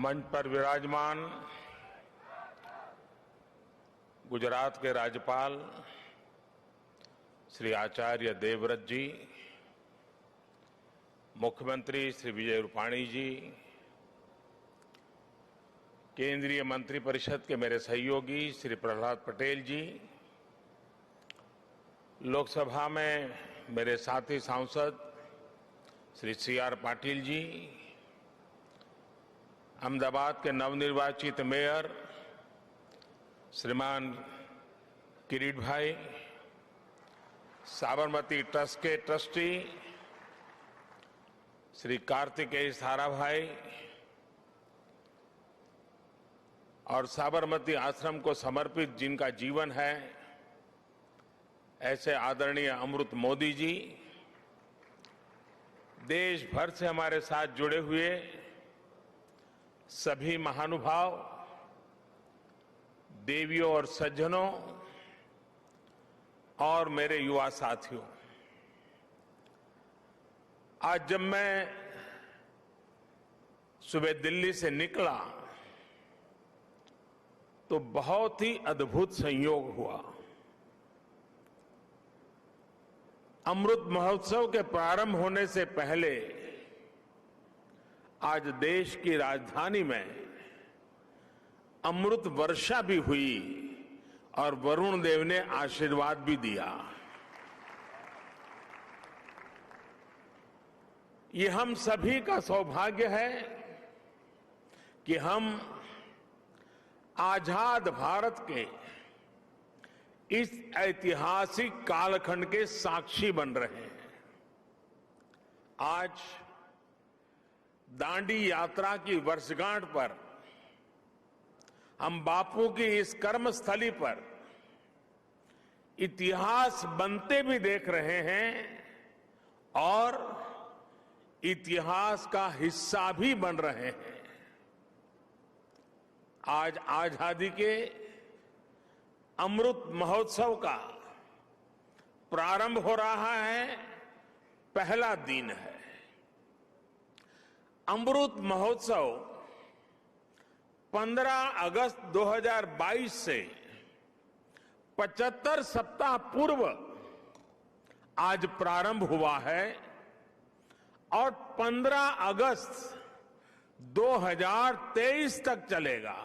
मंच पर विराजमान गुजरात के राज्यपाल श्री आचार्य देवव्रत जी, मुख्यमंत्री श्री विजय रूपाणी जी, केंद्रीय मंत्रिपरिषद के मेरे सहयोगी श्री प्रहलाद पटेल जी, लोकसभा में मेरे साथी सांसद श्री CR पाटिल जी, अहमदाबाद के नवनिर्वाचित मेयर श्रीमान किरीट भाई, साबरमती ट्रस्ट के ट्रस्टी श्री कार्तिकेय साराभाई और साबरमती आश्रम को समर्पित जिनका जीवन है, ऐसे आदरणीय अमृत मोदी जी, देश भर से हमारे साथ जुड़े हुए सभी महानुभाव, देवियों और सज्जनों और मेरे युवा साथियों, आज जब मैं सुबह दिल्ली से निकला तो बहुत ही अद्भुत संयोग हुआ। अमृत महोत्सव के प्रारंभ होने से पहले आज देश की राजधानी में अमृत वर्षा भी हुई और वरुण देव ने आशीर्वाद भी दिया। ये हम सभी का सौभाग्य है कि हम आजाद भारत के इस ऐतिहासिक कालखंड के साक्षी बन रहे हैं। आज दांडी यात्रा की वर्षगांठ पर हम बापू की इस कर्मस्थली पर इतिहास बनते भी देख रहे हैं और इतिहास का हिस्सा भी बन रहे हैं। आज आजादी के अमृत महोत्सव का प्रारंभ हो रहा है, पहला दिन है। अमृत महोत्सव 15 अगस्त 2022 से 75 सप्ताह पूर्व आज प्रारंभ हुआ है और 15 अगस्त 2023 तक चलेगा।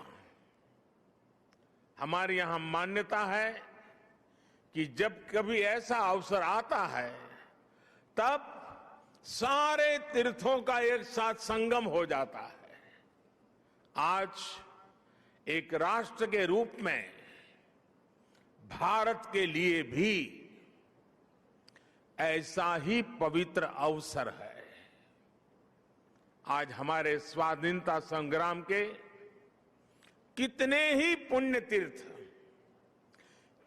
हमारे यहां मान्यता है कि जब कभी ऐसा अवसर आता है तब सारे तीर्थों का एक साथ संगम हो जाता है। आज एक राष्ट्र के रूप में भारत के लिए भी ऐसा ही पवित्र अवसर है। आज हमारे स्वाधीनता संग्राम के कितने ही पुण्य तीर्थ,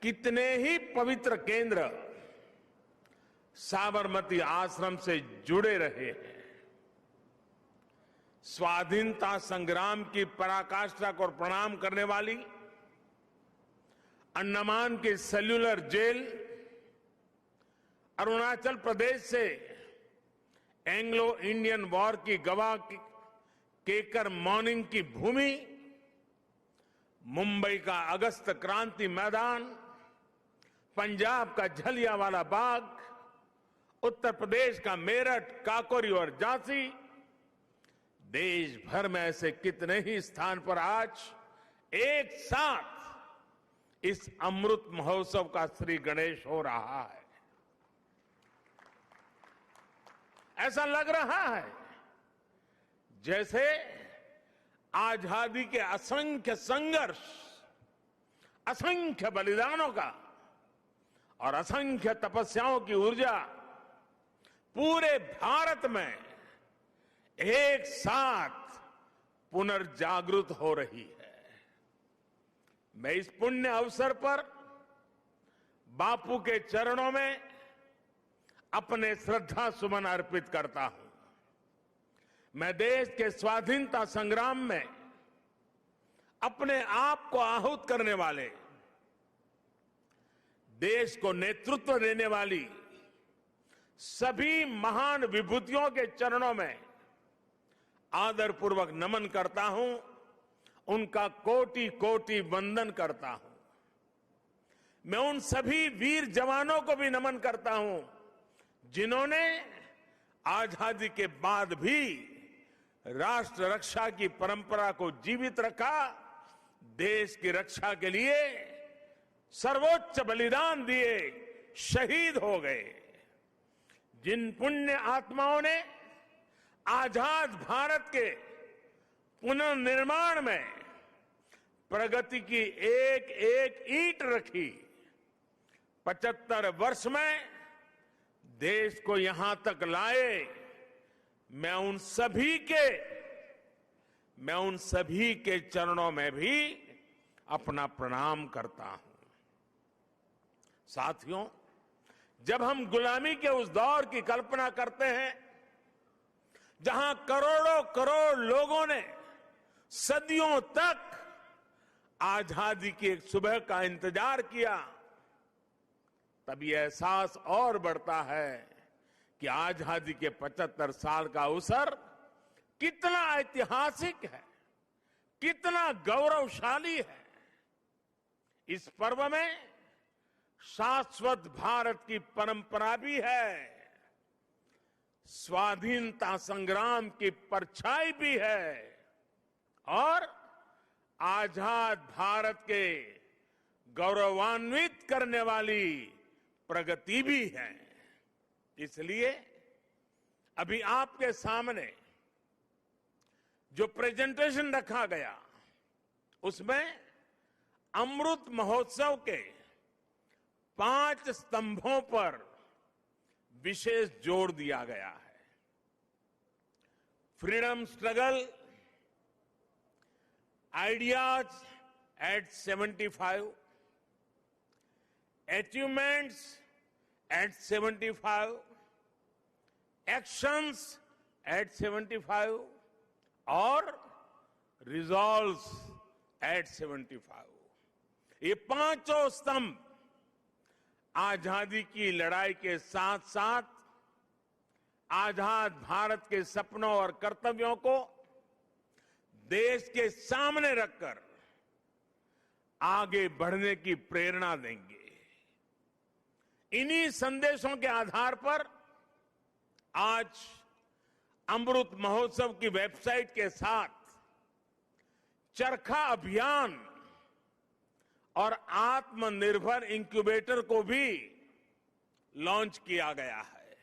कितने ही पवित्र केंद्र साबरमती आश्रम से जुड़े रहे हैं। स्वाधीनता संग्राम की पराकाष्ठा को प्रणाम करने वाली अंडमान की सेल्यूलर जेल, अरुणाचल प्रदेश से एंग्लो इंडियन वॉर की गवाह केकर मॉर्निंग की भूमि, मुंबई का अगस्त क्रांति मैदान, पंजाब का जलियांवाला बाग, उत्तर प्रदेश का मेरठ, काकोरी और झांसी, देश भर में ऐसे कितने ही स्थान पर आज एक साथ इस अमृत महोत्सव का श्री गणेश हो रहा है। ऐसा लग रहा है जैसे आजादी के असंख्य संघर्ष, असंख्य बलिदानों का और असंख्य तपस्याओं की ऊर्जा पूरे भारत में एक साथ पुनर्जागृत हो रही है। मैं इस पुण्य अवसर पर बापू के चरणों में अपने श्रद्धा सुमन अर्पित करता हूं। मैं देश के स्वाधीनता संग्राम में अपने आप को आहूत करने वाले, देश को नेतृत्व देने वाली सभी महान विभूतियों के चरणों में आदरपूर्वक नमन करता हूं, उनका कोटि कोटि वंदन करता हूं। मैं उन सभी वीर जवानों को भी नमन करता हूं जिन्होंने आजादी के बाद भी राष्ट्र रक्षा की परंपरा को जीवित रखा, देश की रक्षा के लिए सर्वोच्च बलिदान दिए, शहीद हो गए। जिन पुण्य आत्माओं ने आजाद भारत के पुनर्निर्माण में प्रगति की एक एक ईंट रखी, 75 वर्ष में देश को यहां तक लाए, मैं उन सभी के चरणों में भी अपना प्रणाम करता हूं। साथियों, जब हम गुलामी के उस दौर की कल्पना करते हैं जहां करोड़ों करोड़ लोगों ने सदियों तक आजादी की एक सुबह का इंतजार किया, तब ये एहसास और बढ़ता है कि आजादी के 75 साल का अवसर कितना ऐतिहासिक है, कितना गौरवशाली है। इस पर्व में शाश्वत भारत की परंपरा भी है, स्वाधीनता संग्राम की परछाई भी है और आजाद भारत के गौरवान्वित करने वाली प्रगति भी है। इसलिए अभी आपके सामने जो प्रेजेंटेशन रखा गया, उसमें अमृत महोत्सव के 5 स्तंभों पर विशेष जोर दिया गया है। Freedom struggle, ideas eight 75, achievements at 75, actions at 75 और resolves at 75। ये पांचों स्तंभ आजादी की लड़ाई के साथ साथ आजाद भारत के सपनों और कर्तव्यों को देश के सामने रखकर आगे बढ़ने की प्रेरणा देंगे। इन्हीं संदेशों के आधार पर आज अमृत महोत्सव की वेबसाइट के साथ चरखा अभियान और आत्मनिर्भर इंक्यूबेटर को भी लॉन्च किया गया है।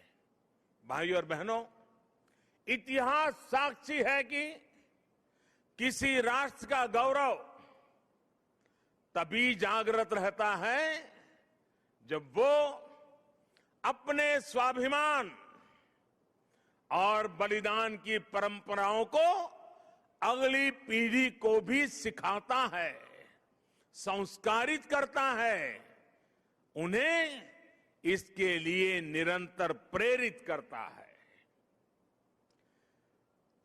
भाइयों और बहनों, इतिहास साक्षी है कि किसी राष्ट्र का गौरव तभी जागृत रहता है जब वो अपने स्वाभिमान और बलिदान की परंपराओं को अगली पीढ़ी को भी सिखाता है, संस्कारित करता है, उन्हें इसके लिए निरंतर प्रेरित करता है।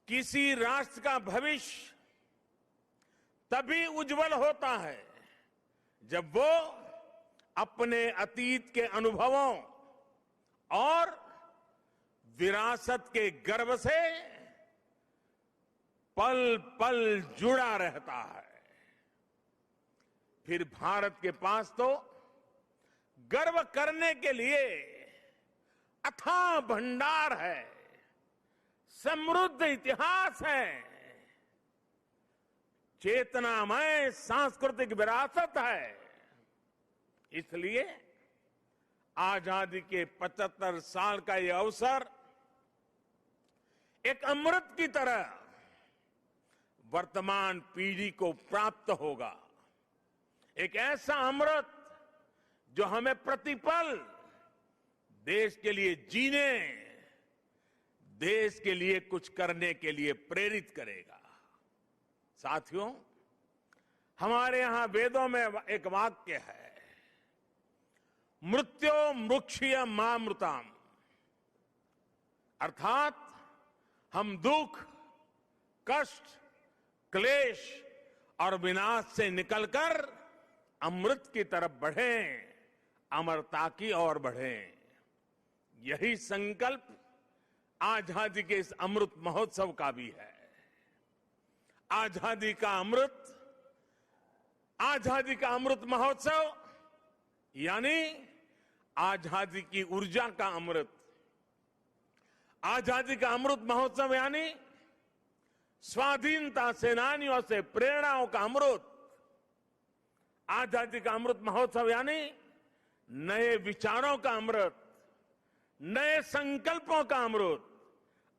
किसी राष्ट्र का भविष्य तभी उज्जवल होता है जब वो अपने अतीत के अनुभवों और विरासत के गर्व से पल पल जुड़ा रहता है। फिर भारत के पास तो गर्व करने के लिए अथाह भंडार है, समृद्ध इतिहास है, चेतनामय सांस्कृतिक विरासत है। इसलिए आजादी के 75 साल का यह अवसर एक अमृत की तरह वर्तमान पीढ़ी को प्राप्त होगा। एक ऐसा अमृत जो हमें प्रतिपल देश के लिए जीने, देश के लिए कुछ करने के लिए प्रेरित करेगा। साथियों, हमारे यहां वेदों में एक वाक्य है, मृत्यो मृक्षीय मामृताम, अर्थात हम दुख, कष्ट, क्लेश और विनाश से निकलकर अमृत की तरफ बढ़ें, अमरता की ओर बढ़ें। यही संकल्प आजादी के इस अमृत महोत्सव का भी है। आजादी का अमृत महोत्सव यानी आजादी की ऊर्जा का अमृत। आजादी का अमृत महोत्सव यानी स्वाधीनता सेनानियों से प्रेरणाओं का अमृत। आजादी का अमृत महोत्सव यानी नए विचारों का अमृत, नए संकल्पों का अमृत।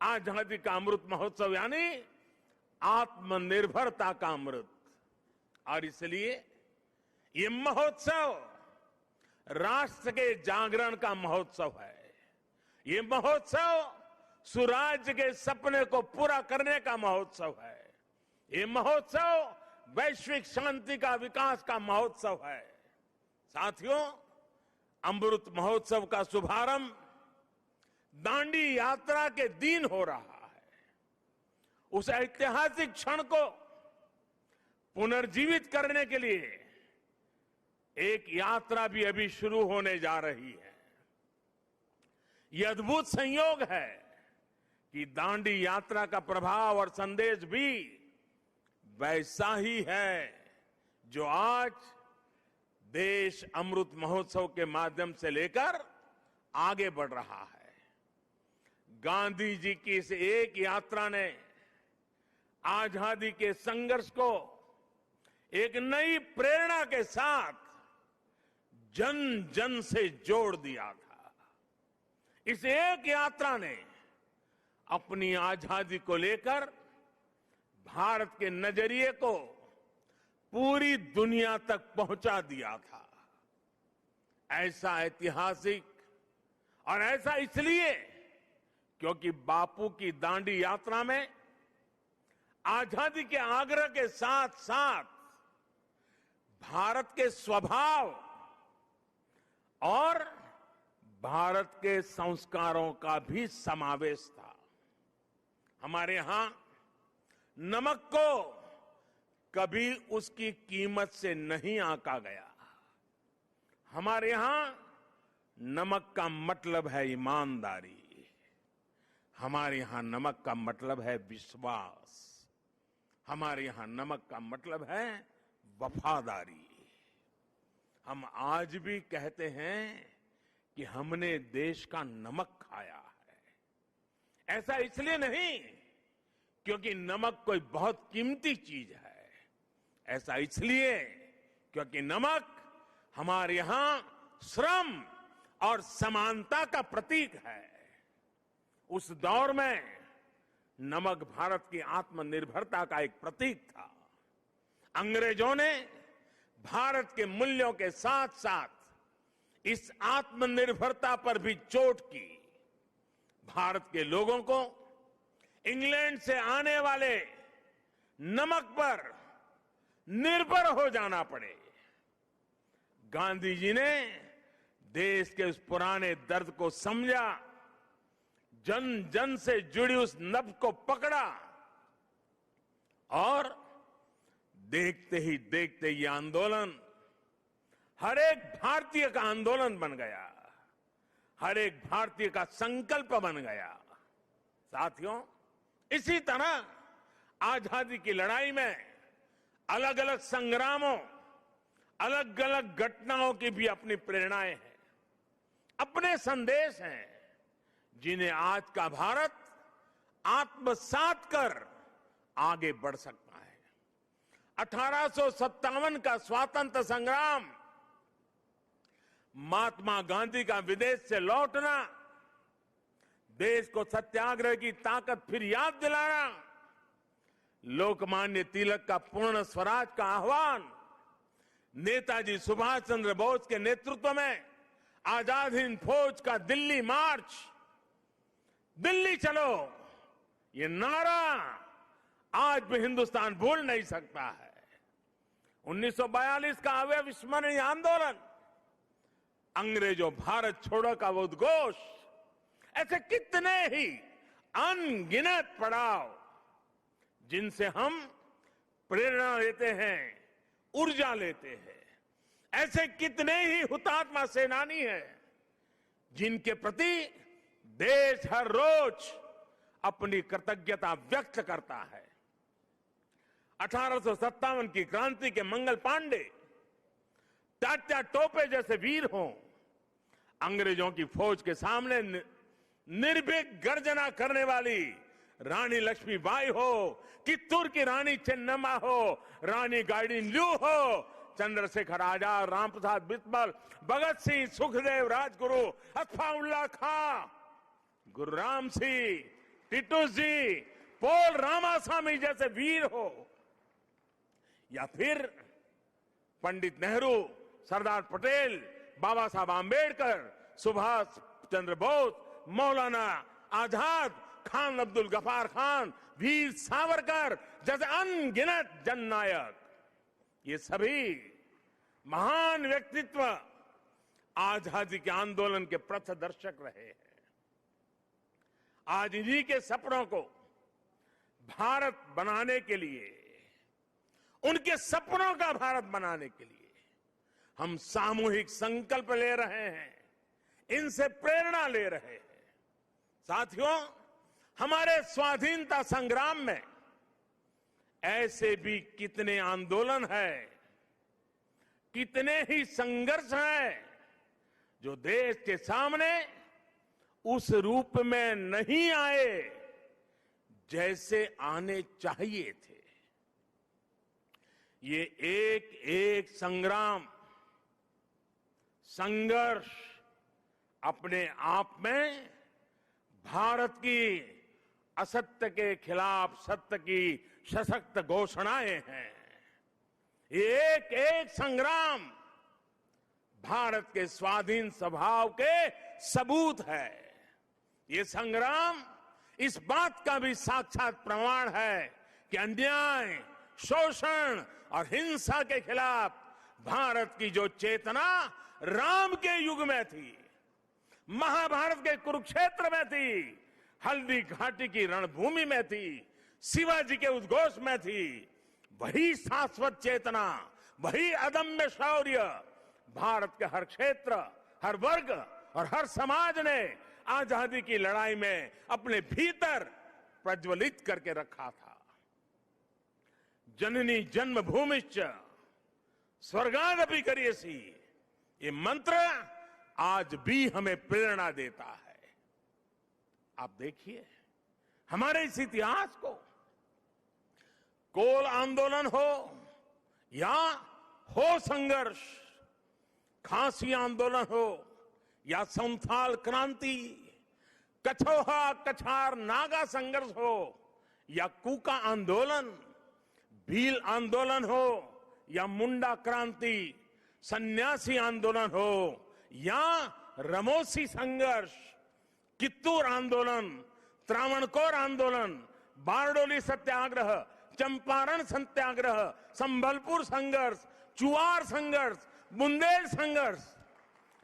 आजादी का अमृत महोत्सव यानी आत्मनिर्भरता का अमृत। और इसलिए ये महोत्सव राष्ट्र के जागरण का महोत्सव है। ये महोत्सव सुराज्य के सपने को पूरा करने का महोत्सव है। ये महोत्सव वैश्विक शांति का विकास का महोत्सव है। साथियों, अमृत महोत्सव का शुभारंभ दांडी यात्रा के दिन हो रहा है। उस ऐतिहासिक क्षण को पुनर्जीवित करने के लिए एक यात्रा भी अभी शुरू होने जा रही है। यह अद्भुत संयोग है कि दांडी यात्रा का प्रभाव और संदेश भी वैसा ही है जो आज देश अमृत महोत्सव के माध्यम से लेकर आगे बढ़ रहा है। गांधी जी की इस एक यात्रा ने आजादी के संघर्ष को एक नई प्रेरणा के साथ जन जन से जोड़ दिया था। इस एक यात्रा ने अपनी आजादी को लेकर भारत के नजरिए को पूरी दुनिया तक पहुंचा दिया था। ऐसा ऐतिहासिक और ऐसा इसलिए क्योंकि बापू की दांडी यात्रा में आजादी के आग्रह के साथ साथ भारत के स्वभाव और भारत के संस्कारों का भी समावेश था। हमारे यहां नमक को कभी उसकी कीमत से नहीं आंका गया। हमारे यहां नमक का मतलब है ईमानदारी। हमारे यहां नमक का मतलब है विश्वास। हमारे यहां नमक का मतलब है वफादारी। हम आज भी कहते हैं कि हमने देश का नमक खाया है। ऐसा इसलिए नहीं क्योंकि नमक कोई बहुत कीमती चीज है। ऐसा इसलिए क्योंकि नमक हमारे यहां श्रम और समानता का प्रतीक है। उस दौर में नमक भारत की आत्मनिर्भरता का एक प्रतीक था। अंग्रेजों ने भारत के मूल्यों के साथ साथ इस आत्मनिर्भरता पर भी चोट की। भारत के लोगों को इंग्लैंड से आने वाले नमक पर निर्भर हो जाना पड़े। गांधी जी ने देश के उस पुराने दर्द को समझा, जन जन से जुड़ी उस नब्ज को पकड़ा और देखते ही देखते ये आंदोलन हर एक भारतीय का आंदोलन बन गया, हर एक भारतीय का संकल्प बन गया। साथियों, इसी तरह आजादी की लड़ाई में अलग अलग संग्रामों, अलग अलग घटनाओं की भी अपनी प्रेरणाएं हैं, अपने संदेश हैं, जिन्हें आज का भारत आत्मसात कर आगे बढ़ सकता है। 1857 का स्वातंत्र संग्राम, महात्मा गांधी का विदेश से लौटना, देश को सत्याग्रह की ताकत फिर याद दिलाना, लोकमान्य तिलक का पूर्ण स्वराज का आह्वान, नेताजी सुभाष चंद्र बोस के नेतृत्व में आजाद हिंद फौज का दिल्ली मार्च, दिल्ली चलो, ये नारा आज भी हिंदुस्तान भूल नहीं सकता है। 1942 का अविस्मरणीय आंदोलन, अंग्रेजों भारत छोड़ो का वो उद्घोष, ऐसे कितने ही अनगिनत पड़ाव जिनसे हम प्रेरणा लेते हैं, ऊर्जा लेते हैं। ऐसे कितने ही हुतात्मा सेनानी हैं जिनके प्रति देश हर रोज अपनी कृतज्ञता व्यक्त करता है। 1857 की क्रांति के मंगल पांडे, तात्या टोपे जैसे वीर हों, अंग्रेजों की फौज के सामने निर्भीक गर्जना करने वाली रानी लक्ष्मीबाई हो, कित्तूर की रानी चेन्नम्मा हो, रानी गाइडिनल्यू हो, चंद्रशेखर आजाद, रामप्रसाद बिस्मिल, भगत सिंह, सुखदेव, राजगुरु, अत्फाउल्लाह खां, गुरुराम सिंह, टिटू जी, पोल रामास्वामी जैसे वीर हो, या फिर पंडित नेहरू, सरदार पटेल, बाबा साहब आंबेडकर, सुभाष चंद्र बोस, मौलाना आजाद, खान अब्दुल गफार खान, वीर सावरकर जैसे अनगिनत जननायक, ये सभी महान व्यक्तित्व आजादी के आंदोलन के पथदर्शक रहे हैं। आज इन्हीं के सपनों को भारत बनाने के लिए, उनके सपनों का भारत बनाने के लिए हम सामूहिक संकल्प ले रहे हैं, इनसे प्रेरणा ले रहे हैं। साथियों, हमारे स्वाधीनता संग्राम में ऐसे भी कितने आंदोलन हैं, कितने ही संघर्ष हैं जो देश के सामने उस रूप में नहीं आए जैसे आने चाहिए थे। ये एक एक संग्राम, संघर्ष अपने आप में भारत की असत्य के खिलाफ सत्य की सशक्त घोषणाएं हैं। एक एक संग्राम भारत के स्वाधीन स्वभाव के सबूत है। ये संग्राम इस बात का भी साक्षात प्रमाण है कि अन्याय, शोषण और हिंसा के खिलाफ भारत की जो चेतना राम के युग में थी, महाभारत के कुरुक्षेत्र में थी, हल्दी घाटी की रणभूमि में थी, शिवाजी के उद्घोष में थी, वही शाश्वत चेतना, वही अदम्य शौर्य भारत के हर क्षेत्र, हर वर्ग और हर समाज ने आजादी की लड़ाई में अपने भीतर प्रज्वलित करके रखा था। जननी जन्मभूमिश्च स्वर्गादपि करियसी, ये मंत्र आज भी हमें प्रेरणा देता है। आप देखिए हमारे इस इतिहास को, कोल आंदोलन हो या हो संघर्ष, खांसी आंदोलन हो या संथाल क्रांति, कछोहा कछार नागा संघर्ष हो या कूका आंदोलन, भील आंदोलन हो या मुंडा क्रांति, सन्यासी आंदोलन हो या रमोसी संघर्ष, कित्तूर आंदोलन, त्रावणकोर आंदोलन, बारडोली सत्याग्रह, चंपारण सत्याग्रह, संबलपुर संघर्ष, चुआर संघर्ष, बुंदेल संघर्ष,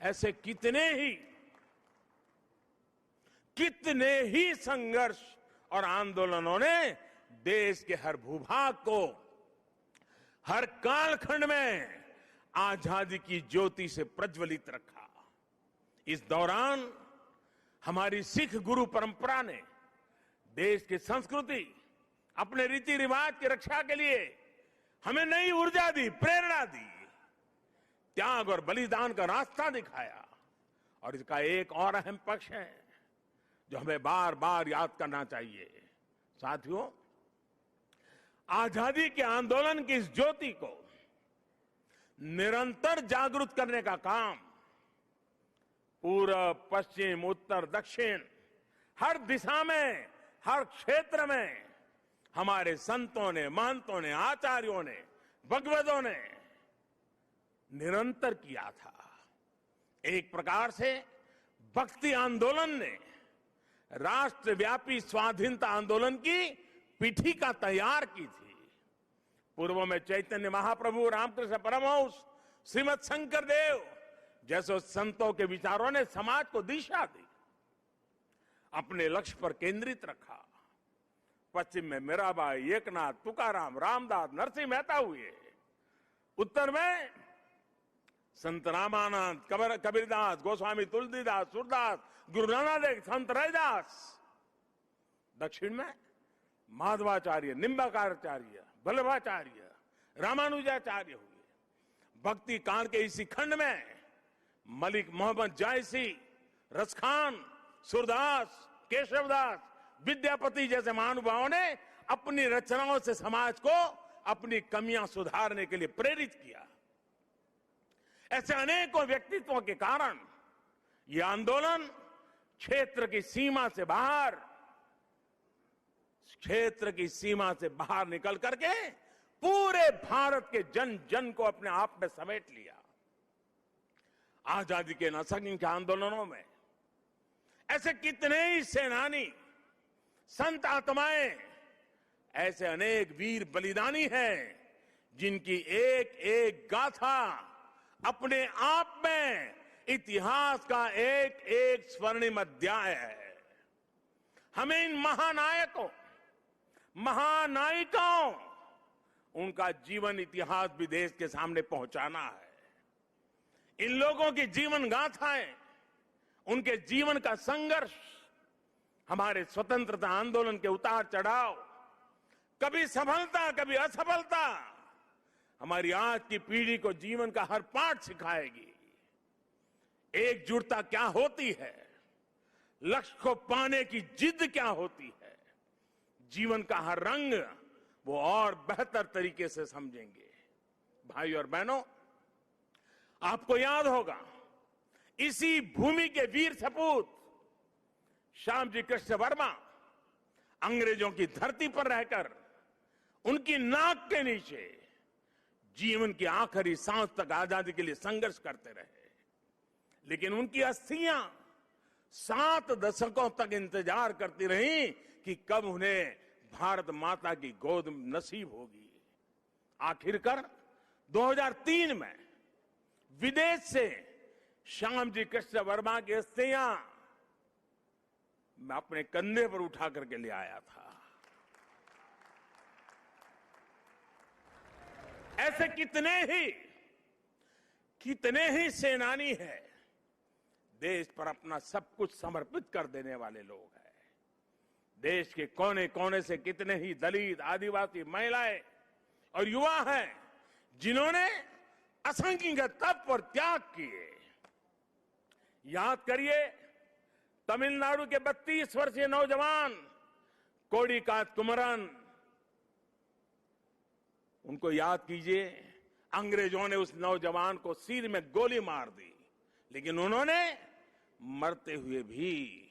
ऐसे कितने ही संघर्ष और आंदोलनों ने देश के हर भूभाग को, हर कालखंड में आजादी की ज्योति से प्रज्वलित रखा। इस दौरान हमारी सिख गुरु परंपरा ने देश की संस्कृति, अपने रीति रिवाज की रक्षा के लिए हमें नई ऊर्जा दी, प्रेरणा दी, त्याग और बलिदान का रास्ता दिखाया। और इसका एक और अहम पक्ष है जो हमें बार बार याद करना चाहिए। साथियों, आजादी के आंदोलन की इस ज्योति को निरंतर जागृत करने का काम पूरब, पश्चिम, उत्तर, दक्षिण, हर दिशा में, हर क्षेत्र में हमारे संतों ने, महंतों ने, आचार्यों ने, भगवतों ने निरंतर किया था। एक प्रकार से भक्ति आंदोलन ने राष्ट्रव्यापी स्वाधीनता आंदोलन की पीठिका तैयार की थी। पूर्व में चैतन्य महाप्रभु, रामकृष्ण परमहंस, श्रीमद शंकर देव जैसे संतों के विचारों ने समाज को दिशा दी, अपने लक्ष्य पर केंद्रित रखा। पश्चिम में मीराबाई, एकनाथ, तुकाराम, रामदास, नरसिंह मेहता हुए। उत्तर में संत रामानंद, कबीरदास, गोस्वामी तुलसीदास, सूरदास, गुरु नानक देव, संत रैदास। दक्षिण में माधवाचार्य, निम्बाकारचार्य, वल्लभाचार्य, रामानुजाचार्य हुए। भक्ति कांड के इसी खंड में मलिक मोहम्मद जायसी, रसखान, सूरदास, केशवदास, विद्यापति जैसे महानुभावों ने अपनी रचनाओं से समाज को अपनी कमियां सुधारने के लिए प्रेरित किया। ऐसे अनेकों व्यक्तित्वों के कारण यह आंदोलन क्षेत्र की सीमा से बाहर निकल करके पूरे भारत के जन जन को अपने आप में समेट लिया। आजादी के असंख्य आंदोलनों में ऐसे कितने ही सेनानी, संत आत्माएं, ऐसे अनेक वीर बलिदानी हैं जिनकी एक एक गाथा अपने आप में इतिहास का एक एक स्वर्णिम अध्याय है। हमें इन महानायकों, महानायिकाओं, उनका जीवन इतिहास भी देश के सामने पहुंचाना है। इन लोगों की जीवन गाथाएं, उनके जीवन का संघर्ष हमारे स्वतंत्रता आंदोलन के उतार चढ़ाव, कभी सफलता कभी असफलता, हमारी आज की पीढ़ी को जीवन का हर पाठ सिखाएगी। एकजुटता क्या होती है, लक्ष्य को पाने की जिद क्या होती है, जीवन का हर रंग वो और बेहतर तरीके से समझेंगे। भाई और बहनों, आपको याद होगा इसी भूमि के वीर सपूत श्यामजी कृष्ण वर्मा अंग्रेजों की धरती पर रहकर उनकी नाक के नीचे जीवन की आखिरी सांस तक आजादी के लिए संघर्ष करते रहे। लेकिन उनकी अस्थियां 7 दशकों तक इंतजार करती रहीं कि कब उन्हें भारत माता की गोद नसीब होगी। आखिरकार 2003 में विदेश से श्यामजी कृष्ण वर्मा की अस्थियां मैं अपने कंधे पर उठा करके ले आया था। ऐसे कितने ही सेनानी हैं, देश पर अपना सब कुछ समर्पित कर देने वाले लोग हैं। देश के कोने कोने से कितने ही दलित, आदिवासी, महिलाएं और युवा हैं जिन्होंने असंख्य तप और त्याग किए। याद करिए तमिलनाडु के 32 वर्षीय नौजवान कोडिकात कुमरन, उनको याद कीजिए। अंग्रेजों ने उस नौजवान को सिर में गोली मार दी, लेकिन उन्होंने मरते हुए भी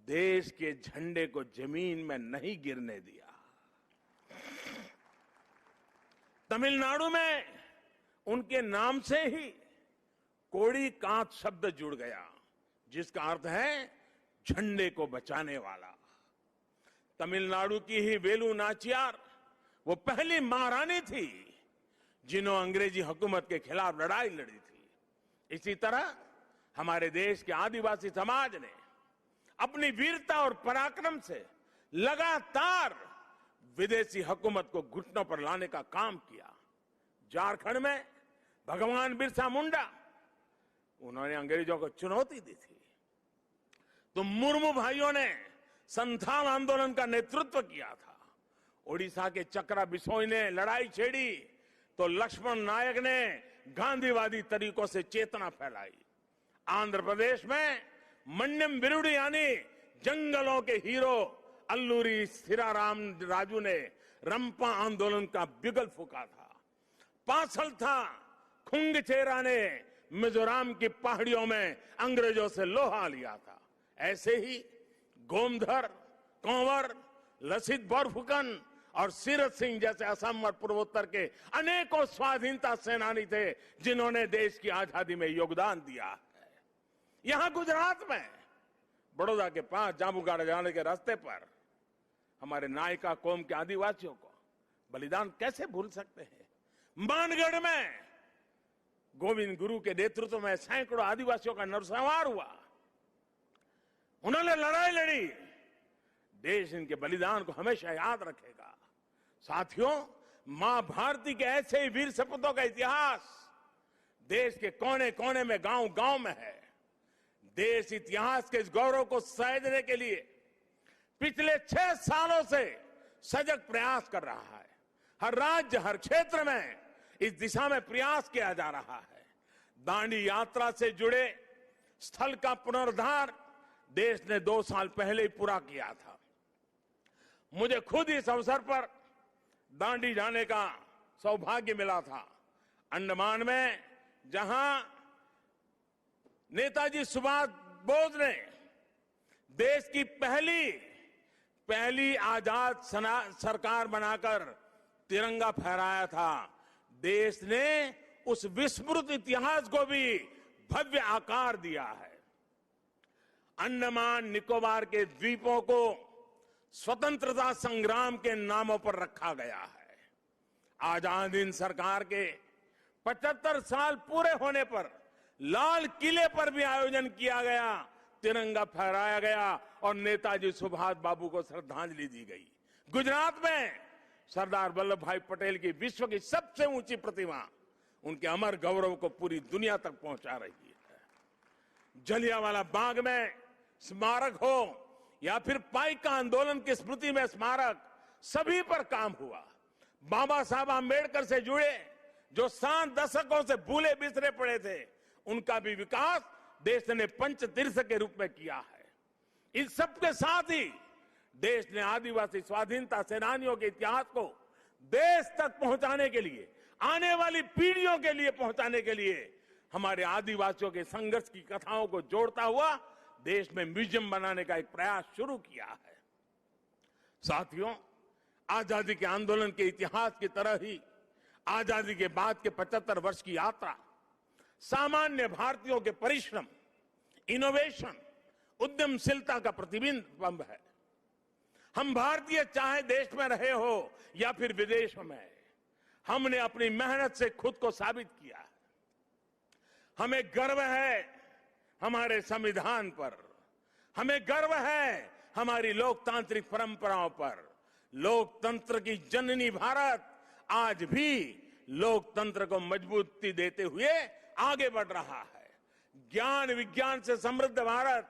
देश के झंडे को जमीन में नहीं गिरने दिया। तमिलनाडु में उनके नाम से ही कोडिकात शब्द जुड़ गया, जिसका अर्थ है झंडे को बचाने वाला। तमिलनाडु की ही वेलु नाचियार वो पहली महारानी थी जिन्होंने अंग्रेजी हुकूमत के खिलाफ लड़ाई लड़ी थी। इसी तरह हमारे देश के आदिवासी समाज ने अपनी वीरता और पराक्रम से लगातार विदेशी हुकूमत को घुटनों पर लाने का काम किया। झारखंड में भगवान बिरसा मुंडा, उन्होंने अंग्रेजों को चुनौती दी थी। तो मुर्मू भाइयों ने संथाल आंदोलन का नेतृत्व किया था। ओडिशा के चक्रा बिसोई ने लड़ाई छेड़ी तो लक्ष्मण नायक ने गांधीवादी तरीकों से चेतना फैलाई। आंध्र प्रदेश में मन्यम विरुडी यानी जंगलों के हीरो अल्लूरी सीराराम राजू ने रंपा आंदोलन का बिगुल फूका था। पासल था खुंगचेरा ने मिजोरम की पहाड़ियों में अंग्रेजों से लोहा लिया था। ऐसे ही गोमधर, कंवर, लसित बोरफुकन और सीरत सिंह जैसे असम और पूर्वोत्तर के अनेकों स्वाधीनता सेनानी थे जिन्होंने देश की आजादी में योगदान दिया है। यहां गुजरात में बड़ौदा के पास जांबुगाड़ा जाने के रास्ते पर हमारे नायका कौम के आदिवासियों को बलिदान कैसे भूल सकते हैं। मानगढ़ में गोविंद गुरु के नेतृत्व में सैकड़ों आदिवासियों का नरसंहार हुआ। उन्होंने लड़ाई लड़ी। देश इनके बलिदान को हमेशा याद रखेगा। साथियों, मां भारती के ऐसे ही वीर सपूतों का इतिहास देश के कोने कोने में, गांव गांव में है। देश इतिहास के इस गौरव को सहेजने के लिए पिछले 6 सालों से सजग प्रयास कर रहा है। हर राज्य, हर क्षेत्र में इस दिशा में प्रयास किया जा रहा है। दांडी यात्रा से जुड़े स्थल का पुनरुद्धार देश ने 2 साल पहले ही पूरा किया था। मुझे खुद इस अवसर पर दांडी जाने का सौभाग्य मिला था। अंडमान में जहां नेताजी सुभाष बोस ने देश की पहली आजाद सरकार बनाकर तिरंगा फहराया था, देश ने उस विस्मृत इतिहास को भी भव्य आकार दिया है। अंडमान निकोबार के द्वीपों को स्वतंत्रता संग्राम के नामों पर रखा गया है। आजाद हिंद सरकार के 75 साल पूरे होने पर लाल किले पर भी आयोजन किया गया, तिरंगा फहराया गया और नेताजी सुभाष बाबू को श्रद्धांजलि दी गई। गुजरात में सरदार वल्लभ भाई पटेल की विश्व की सबसे ऊंची प्रतिमा उनके अमर गौरव को पूरी दुनिया तक पहुंचा रही है। जलियांवाला बाग में स्मारक हो या फिर पाइका आंदोलन की स्मृति में स्मारक, सभी पर काम हुआ। बाबा साहब आंबेडकर से जुड़े जो 7 दशकों से भूले बिसरे पड़े थे, उनका भी विकास देश ने पंचतीर्थ के रूप में किया है। इन सबके साथ ही देश ने आदिवासी स्वाधीनता सेनानियों के इतिहास को देश तक पहुंचाने के लिए, आने वाली पीढ़ियों के लिए पहुंचाने के लिए हमारे आदिवासियों के संघर्ष की कथाओं को जोड़ता हुआ देश में म्यूजियम बनाने का एक प्रयास शुरू किया है। साथियों, आजादी के आंदोलन के इतिहास की तरह ही आजादी के बाद के 75 वर्ष की यात्रा सामान्य भारतीयों के परिश्रम, इनोवेशन, उद्यमशीलता का प्रतिबिंब है। हम भारतीय चाहे देश में रहे हो या फिर विदेशों में, हमने अपनी मेहनत से खुद को साबित किया है। हमें गर्व है हमारे संविधान पर, हमें गर्व है हमारी लोकतांत्रिक परंपराओं पर। लोकतंत्र की जननी भारत आज भी लोकतंत्र को मजबूती देते हुए आगे बढ़ रहा है। ज्ञान विज्ञान से समृद्ध भारत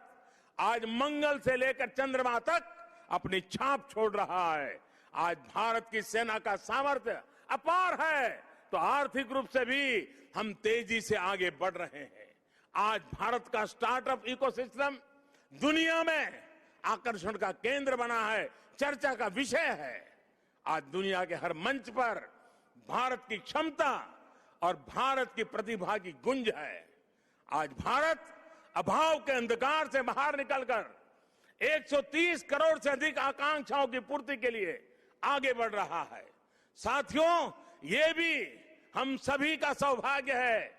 आज मंगल से लेकर चंद्रमा तक अपनी छाप छोड़ रहा है। आज भारत की सेना का सामर्थ्य अपार है, तो आर्थिक रूप से भी हम तेजी से आगे बढ़ रहे हैं। आज भारत का स्टार्टअप इकोसिस्टम दुनिया में आकर्षण का केंद्र बना है, चर्चा का विषय है। आज दुनिया के हर मंच पर भारत की क्षमता और भारत की प्रतिभा की गुंज है। आज भारत अभाव के अंधकार से बाहर निकलकर 130 करोड़ से अधिक आकांक्षाओं की पूर्ति के लिए आगे बढ़ रहा है। साथियों, ये भी हम सभी का सौभाग्य है।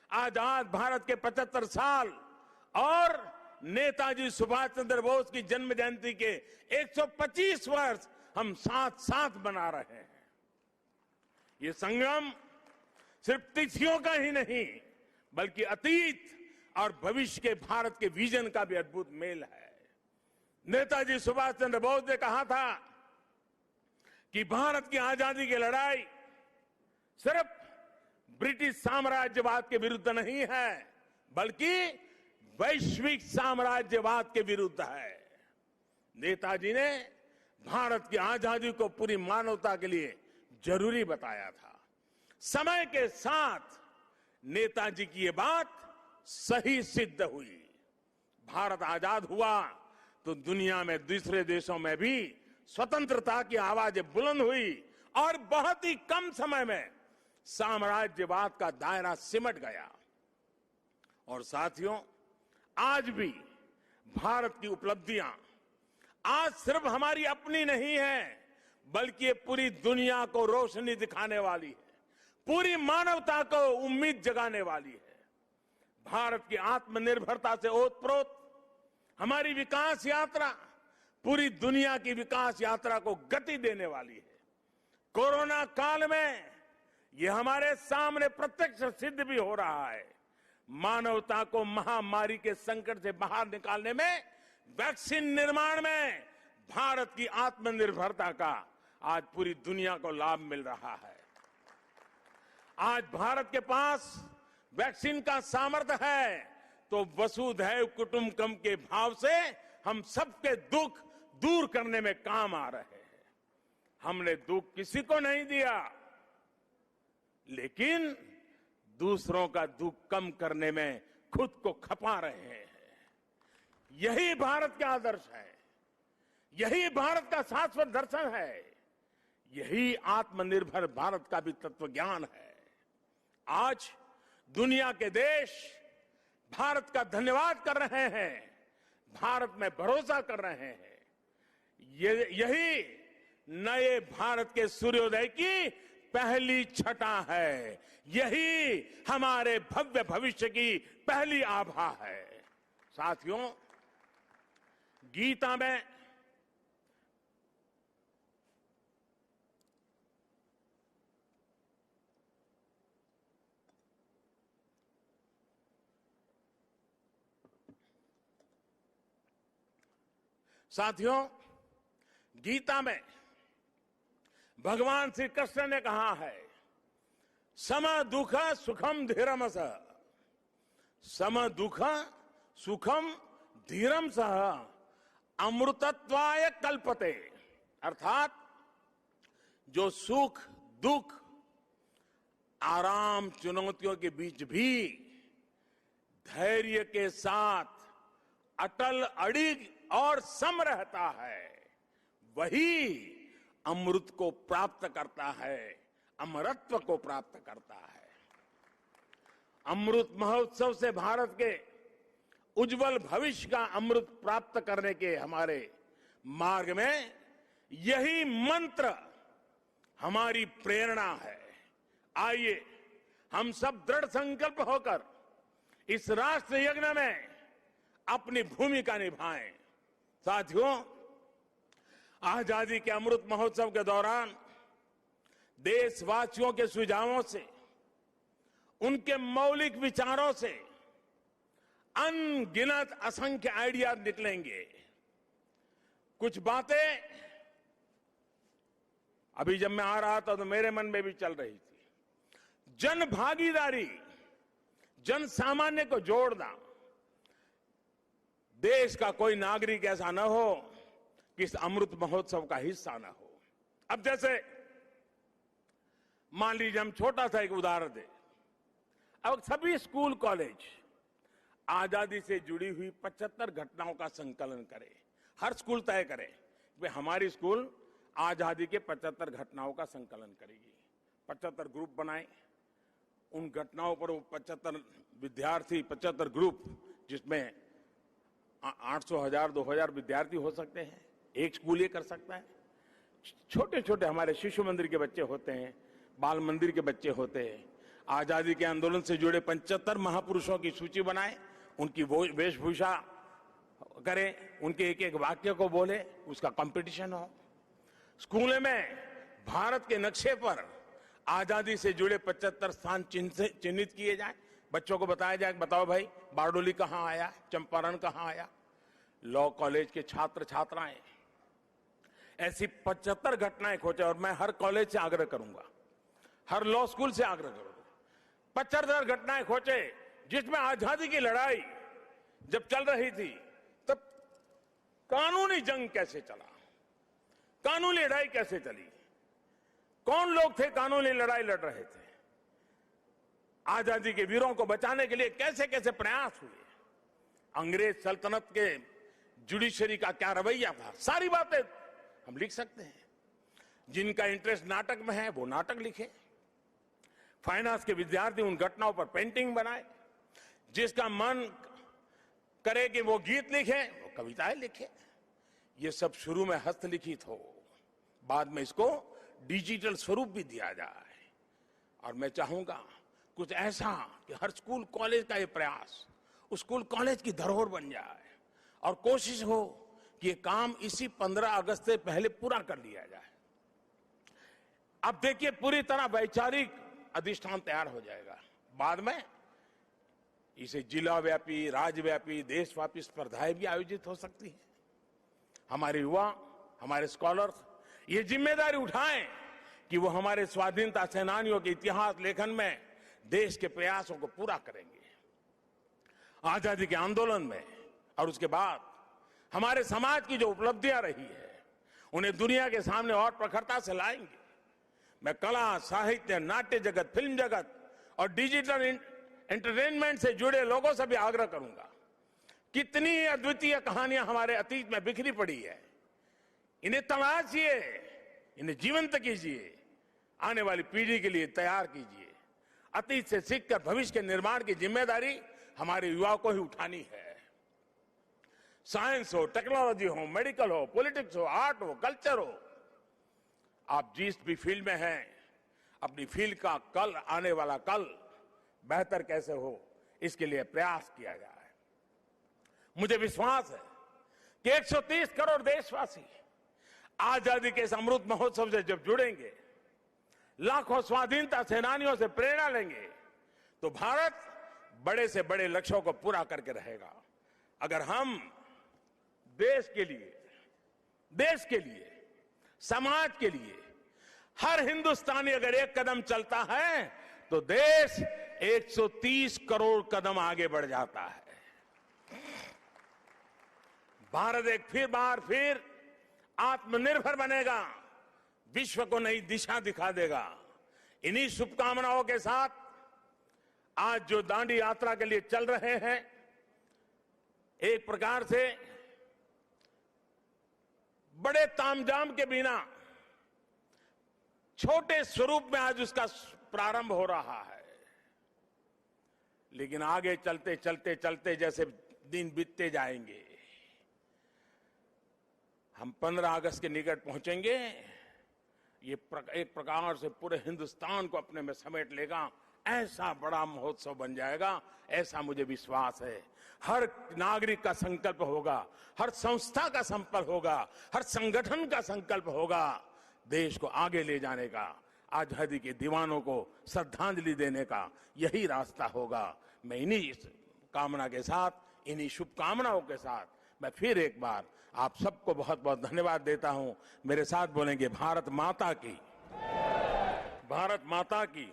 आजाद भारत के 75 साल और नेताजी सुभाष चंद्र बोस की जन्म जयंती के 125 वर्ष हम साथ साथ मना रहे हैं। ये संगम सिर्फ तिथियों का ही नहीं, बल्कि अतीत और भविष्य के भारत के विजन का भी अद्भुत मेल है। नेताजी सुभाष चंद्र बोस ने कहा था कि भारत की आजादी की लड़ाई सिर्फ ब्रिटिश साम्राज्यवाद के विरुद्ध नहीं है, बल्कि वैश्विक साम्राज्यवाद के विरुद्ध है। नेताजी ने भारत की आजादी को पूरी मानवता के लिए जरूरी बताया था। समय के साथ नेताजी की ये बात सही सिद्ध हुई। भारत आजाद हुआ तो दुनिया में दूसरे देशों में भी स्वतंत्रता की आवाजें बुलंद हुई और बहुत ही कम समय में साम्राज्यवाद का दायरा सिमट गया। और साथियों, आज भी भारत की उपलब्धियां आज सिर्फ हमारी अपनी नहीं है, बल्कि ये पूरी दुनिया को रोशनी दिखाने वाली है, पूरी मानवता को उम्मीद जगाने वाली है। भारत की आत्मनिर्भरता से ओतप्रोत हमारी विकास यात्रा पूरी दुनिया की विकास यात्रा को गति देने वाली है। कोरोना काल में ये हमारे सामने प्रत्यक्ष सिद्ध भी हो रहा है। मानवता को महामारी के संकट से बाहर निकालने में, वैक्सीन निर्माण में भारत की आत्मनिर्भरता का आज पूरी दुनिया को लाभ मिल रहा है। आज भारत के पास वैक्सीन का सामर्थ्य है, तो वसुधैव कुटुंबकम के भाव से हम सबके दुख दूर करने में काम आ रहे हैं। हमने दुख किसी को नहीं दिया, लेकिन दूसरों का दुख कम करने में खुद को खपा रहे हैं। यही भारत का आदर्श है, यही भारत का शाश्वत दर्शन है, यही आत्मनिर्भर भारत का भी तत्व ज्ञान है। आज दुनिया के देश भारत का धन्यवाद कर रहे हैं, भारत में भरोसा कर रहे हैं। यही नए भारत के सूर्योदय की पहली छटा है, यही हमारे भव्य भविष्य की पहली आभा है। साथियों, गीता में गीता में भगवान श्री कृष्ण ने कहा है, सम दुख सुखम धीरम सह, सम दुख सुखम धीरम सह अमृतत्वाय कल्पते। अर्थात जो सुख दुख आराम चुनौतियों के बीच भी धैर्य के साथ अटल अड़िग और सम रहता है, वही अमृत को प्राप्त करता है, अमरत्व को प्राप्त करता है। अमृत महोत्सव से भारत के उज्जवल भविष्य का अमृत प्राप्त करने के हमारे मार्ग में यही मंत्र हमारी प्रेरणा है। आइए हम सब दृढ़ संकल्प होकर इस राष्ट्र यज्ञ में अपनी भूमिका निभाएं। साथियों, आजादी के अमृत महोत्सव के दौरान देशवासियों के सुझावों से, उनके मौलिक विचारों से अनगिनत असंख्य आइडिया निकलेंगे। कुछ बातें अभी जब मैं आ रहा था तो मेरे मन में भी चल रही थी। जन भागीदारी, जन सामान्य को जोड़ना। देश का कोई नागरिक ऐसा न हो कि इस अमृत महोत्सव का हिस्सा न हो। अब जैसे मान लीजिए हम छोटा सा एक उदाहरण दें। अब सभी स्कूल कॉलेज आजादी से जुड़ी हुई 75 घटनाओं का संकलन करें। हर स्कूल तय करे कि हमारी स्कूल आजादी के 75 घटनाओं का संकलन करेगी। 75 ग्रुप बनाए, उन घटनाओं पर वो 75 विद्यार्थी, 75 ग्रुप, जिसमें 800, 1000, 2000 विद्यार्थी हो सकते हैं। एक स्कूल ये कर सकता है। छोटे छोटे हमारे शिशु मंदिर के बच्चे होते हैं, बाल मंदिर के बच्चे होते हैं। आजादी के आंदोलन से जुड़े 75 महापुरुषों की सूची बनाए, उनकी वेशभूषा करें, उनके एक एक वाक्य को बोले, उसका कंपटीशन हो। स्कूल में भारत के नक्शे पर आजादी से जुड़े 75 स्थान चिन्हित किए जाए। बच्चों को बताया जाए, बताओ भाई बारडोली कहां आया, चंपारण कहां आया। लॉ कॉलेज के छात्र छात्राएं ऐसी 75 घटनाएं खोजे, और मैं हर कॉलेज से आग्रह करूंगा, हर लॉ स्कूल से आग्रह करूंगा, 75 घटनाएं खोजे जिसमें आजादी की लड़ाई जब चल रही थी तब कानूनी जंग कैसे चला, कानूनी लड़ाई कैसे चली, कौन लोग थे कानूनी लड़ाई लड़ रहे थे, आजादी के वीरों को बचाने के लिए कैसे कैसे प्रयास हुए, अंग्रेज सल्तनत के जुडिशरी का क्या रवैया था। सारी बातें हम लिख सकते हैं। जिनका इंटरेस्ट नाटक में है वो नाटक लिखे, फाइनेंस के विद्यार्थी उन घटनाओं पर पेंटिंग बनाए, जिसका मन करे कि वो गीत लिखे वो कविताएं लिखे। ये सब शुरू में हस्तलिखित हो, बाद में इसको डिजिटल स्वरूप भी दिया जाए। और मैं चाहूंगा कुछ ऐसा कि हर स्कूल कॉलेज का ये प्रयास उस स्कूल कॉलेज की धरोहर बन जाए, और कोशिश हो कि ये काम इसी 15 अगस्त से पहले पूरा कर लिया जाए। अब देखिए पूरी तरह वैचारिक अधिष्ठान तैयार हो जाएगा। बाद में इसे जिला व्यापी, राज्यव्यापी, देशव्यापी स्पर्धाएं भी आयोजित हो सकती हैं। हमारे युवा, हमारे स्कॉलर्स ये जिम्मेदारी उठाएं कि वो हमारे स्वाधीनता सेनानियों के इतिहास लेखन में देश के प्रयासों को पूरा करेंगे। आजादी के आंदोलन में और उसके बाद हमारे समाज की जो उपलब्धियां रही है उन्हें दुनिया के सामने और प्रखरता से लाएंगे। मैं कला, साहित्य, नाट्य जगत, फिल्म जगत और डिजिटल एंटरटेनमेंट से जुड़े लोगों से भी आग्रह करूंगा, कितनी अद्वितीय कहानियां हमारे अतीत में बिखरी पड़ी है, इन्हें तलाशिए, इन्हें जीवंत कीजिए, आने वाली पीढ़ी के लिए तैयार कीजिए। अतीत से सीखकर भविष्य के निर्माण की जिम्मेदारी हमारे युवाओं को ही उठानी है। साइंस हो, टेक्नोलॉजी हो, मेडिकल हो, पॉलिटिक्स हो, आर्ट हो, कल्चर हो, आप जिस भी फील्ड में हैं, अपनी फील्ड का कल, आने वाला कल बेहतर कैसे हो, इसके लिए प्रयास किया जाए। मुझे विश्वास है कि 130 करोड़ देशवासी आजादी के इस अमृत महोत्सव से जब जुड़ेंगे, लाखों स्वाधीनता सेनानियों से प्रेरणा लेंगे, तो भारत बड़े से बड़े लक्ष्यों को पूरा करके रहेगा। अगर हम देश के लिए, समाज के लिए, हर हिंदुस्तानी अगर एक कदम चलता है तो देश 130 करोड़ कदम आगे बढ़ जाता है। भारत एक बार फिर आत्मनिर्भर बनेगा, विश्व को नई दिशा दिखा देगा। इन्हीं शुभकामनाओं के साथ आज जो दांडी यात्रा के लिए चल रहे हैं, एक प्रकार से बड़े तामझाम के बिना छोटे स्वरूप में आज उसका प्रारंभ हो रहा है, लेकिन आगे चलते चलते चलते जैसे दिन बीतते जाएंगे, हम 15 अगस्त के निकट पहुंचेंगे। ये एक प्रकार से पूरे हिंदुस्तान को अपने में समेट लेगा, ऐसा बड़ा महोत्सव बन जाएगा, ऐसा मुझे विश्वास है। हर नागरिक का संकल्प होगा, हर संस्था का संकल्प होगा, हर संगठन का संकल्प होगा, देश को आगे ले जाने का, आजादी के दीवानों को श्रद्धांजलि देने का यही रास्ता होगा। मैं इन्हीं कामना के साथ, इन्हीं शुभकामनाओं के साथ मैं फिर एक बार आप सबको बहुत बहुत धन्यवाद देता हूं। मेरे साथ बोलेंगे भारत माता की, भारत माता की,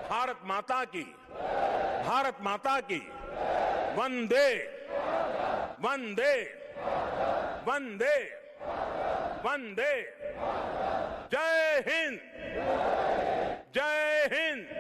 भारत माता की, भारत माता की। वंदे वंदे वंदे वंदे। जय हिंद, जय हिंद।